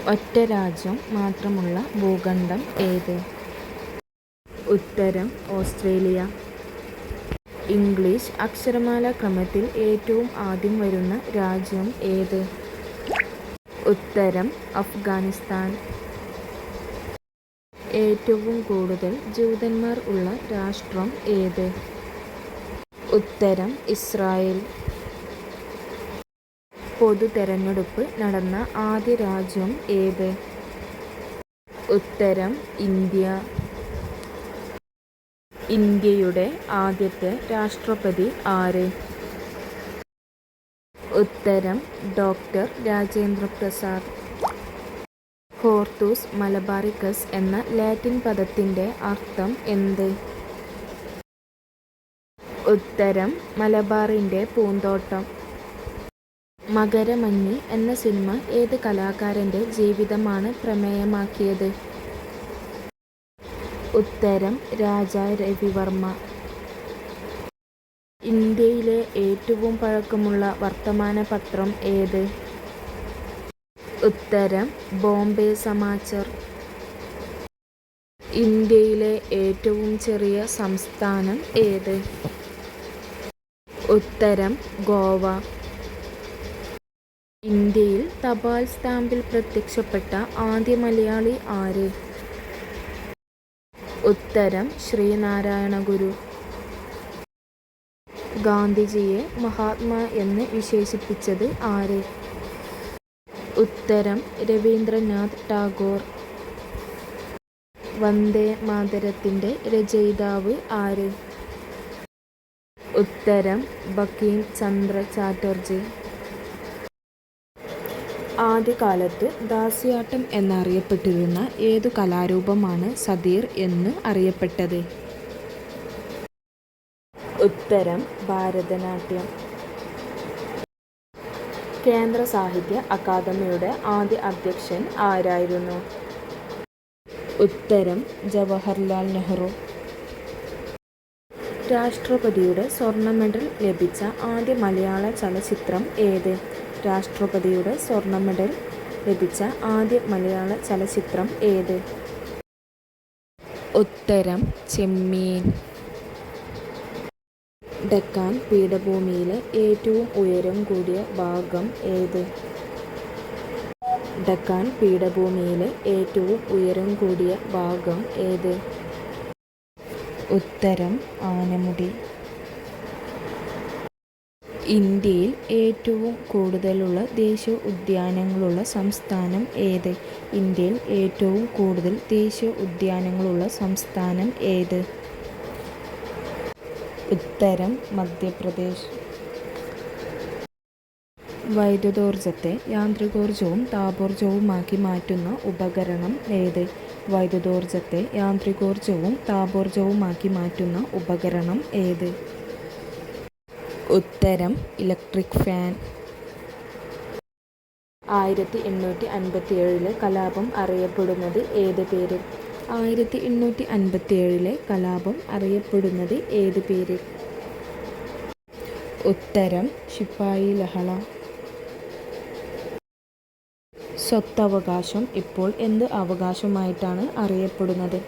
ഒറ്റ രാജ്യം മാത്രമുള്ള ഭൂഖണ്ഡം ഏത്? ഉത്തരം ഓസ്ട്രേലിയ. ഇംഗ്ലീഷ് അക്ഷരമാലാ ക്രമത്തിൽ ഏറ്റവും ആദ്യം വരുന്ന രാജ്യം ഏത്? ഉത്തരം അഫ്ഗാനിസ്ഥാൻ. ഏറ്റവും കൂടുതൽ ജൂതന്മാർ ഉള്ള രാഷ്ട്രം ഏത്? ഉത്തരം ഇസ്രായേൽ. പൊതു തെരഞ്ഞെടുപ്പ് നടന്ന ആദ്യ രാജ്യം ഏത്? ഉത്തരം ഇന്ത്യ. ഇന്ത്യയുടെ ആദ്യത്തെ രാഷ്ട്രപതി ആര്? ഉത്തരം doctor Rajendra Prasad. Hortus Malabaricus എന്ന ലാറ്റിൻ പദത്തിൻ്റെ അർത്ഥം എന്ത്? ഉത്തരം മലബാറിൻ്റെ പൂന്തോട്ടം. മകരമഞ്ഞ് എന്ന സിനിമ ഏത് കലാകാരൻ്റെ ജീവിതമാണ് പ്രമേയമാക്കിയത്? ഉത്തരം രാജാ രവിവർമ്മ. ഇന്ത്യയിലെ ഏറ്റവും പഴക്കമുള്ള വർത്തമാന പത്രം ഏത്? ഉത്തരം ബോംബെ സമാചർ. ഇന്ത്യയിലെ ഏറ്റവും ചെറിയ സംസ്ഥാനം ഏത്? ഉത്തരം ഗോവ. ഇന്ത്യയിൽ തപാൽ സ്റ്റാമ്പിൽ പ്രത്യക്ഷപ്പെട്ട ആദ്യ മലയാളി ആര്? ഉത്തരം ശ്രീനാരായണ ഗുരു. ഗാന്ധിജിയെ മഹാത്മാ എന്ന് വിശേഷിപ്പിച്ചത് ആര്? ഉത്തരം രവീന്ദ്രനാഥ് ടാഗോർ. വന്ദേ മാതരത്തിൻ്റെ രചയിതാവ് ആര്? ഉത്തരം ബങ്കിം ചന്ദ്ര ചാറ്റർജി. ആദ്യകാലത്ത് ദാസിയാട്ടം എന്നറിയപ്പെട്ടിരുന്ന ഏതു കലാരൂപമാണ് സതീർ എന്ന് അറിയപ്പെട്ടത്? ഉത്തരം ഭാരതനാട്യം. കേന്ദ്ര സാഹിത്യ അക്കാദമിയുടെ ആദ്യ അധ്യക്ഷൻ ആരായിരുന്നു? ഉത്തരം ജവഹർലാൽ നെഹ്റു. രാഷ്ട്രപതിയുടെ സ്വർണ്ണ മെഡൽ ലഭിച്ച ആദ്യ മലയാള ചലച്ചിത്രം ഏത്? രാഷ്ട്രപതിയുടെ സ്വർണ്ണ മെഡൽ ലഭിച്ച ആദ്യ മലയാള ചലച്ചിത്രം ഏത്? ഉത്തരം ചെമ്മീൻ. ഡെക്കാൻ പീഠഭൂമിയിലെ ഏറ്റവും ഉയരം കൂടിയ ഭാഗം ഏത്? ഡെക്കാൻ പീഠഭൂമിയിലെ ഏറ്റവും ഉയരം കൂടിയ ഭാഗം ഏത്? ഉത്തരം ആനമുടി. ഇന്ത്യയിൽ ഏറ്റവും കൂടുതലുള്ള ദേശീയ ഉദ്യാനങ്ങളുള്ള സംസ്ഥാനം ഏത്? ഇന്ത്യയിൽ ഏറ്റവും കൂടുതൽ ദേശീയ ഉദ്യാനങ്ങളുള്ള സംസ്ഥാനം ഏത്? ഉത്തരം മധ്യപ്രദേശ്. വൈദ്യുതോർജ്ജത്തെ യാന്ത്രികോർജ്ജവും താപോർജ്ജവുമാക്കി മാറ്റുന്ന ഉപകരണം ഏത്? വൈദ്യുതോർജ്ജത്തെ യാന്ത്രികോർജ്ജവും താപോർജ്ജവുമാക്കി മാറ്റുന്ന ഉപകരണം ഏത്? ഉത്തരം ഇലക്ട്രിക് ഫാൻ. 1857 കലാപം അറിയപ്പെടുന്നത് ഏത് പേരിൽ? 1857 കലാപം അറിയപ്പെടുന്നത് ഏത് പേരിൽ? ഉത്തരം ശിപ്പായി ലഹള. സ്വത്തവകാശം ഇപ്പോൾ എന്ത് അവകാശമായിട്ടാണ് അറിയപ്പെടുന്നത്?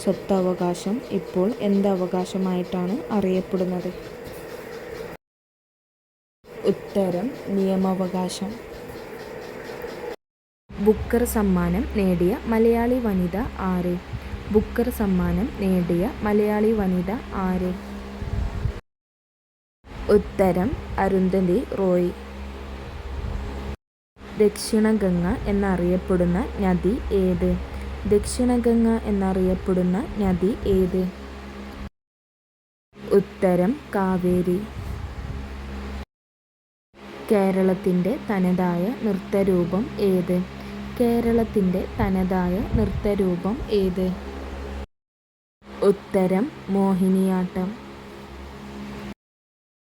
സ്വത്തവകാശം ഇപ്പോൾ എന്ത് അവകാശമായിട്ടാണ് അറിയപ്പെടുന്നത്? ഉത്തരം നിയമവകാശം. ബുക്കർ സമ്മാനം നേടിയ മലയാളി വനിത ആര്? ബുക്കർ സമ്മാനം നേടിയ മലയാളി വനിത ആര്? ഉത്തരം അരുന്ധതി റോയ്. ദക്ഷിണഗംഗ എന്നറിയപ്പെടുന്ന നദി ഏത്? ദക്ഷിണഗംഗ എന്നറിയപ്പെടുന്ന നദി ഏത്? ഉത്തരം കാവേരി. കേരളത്തിൻ്റെ തനതായ നൃത്തരൂപം ഏത്? കേരളത്തിൻ്റെ തനതായ നൃത്തരൂപം ഏത്? ഉത്തരം മോഹിനിയാട്ടം.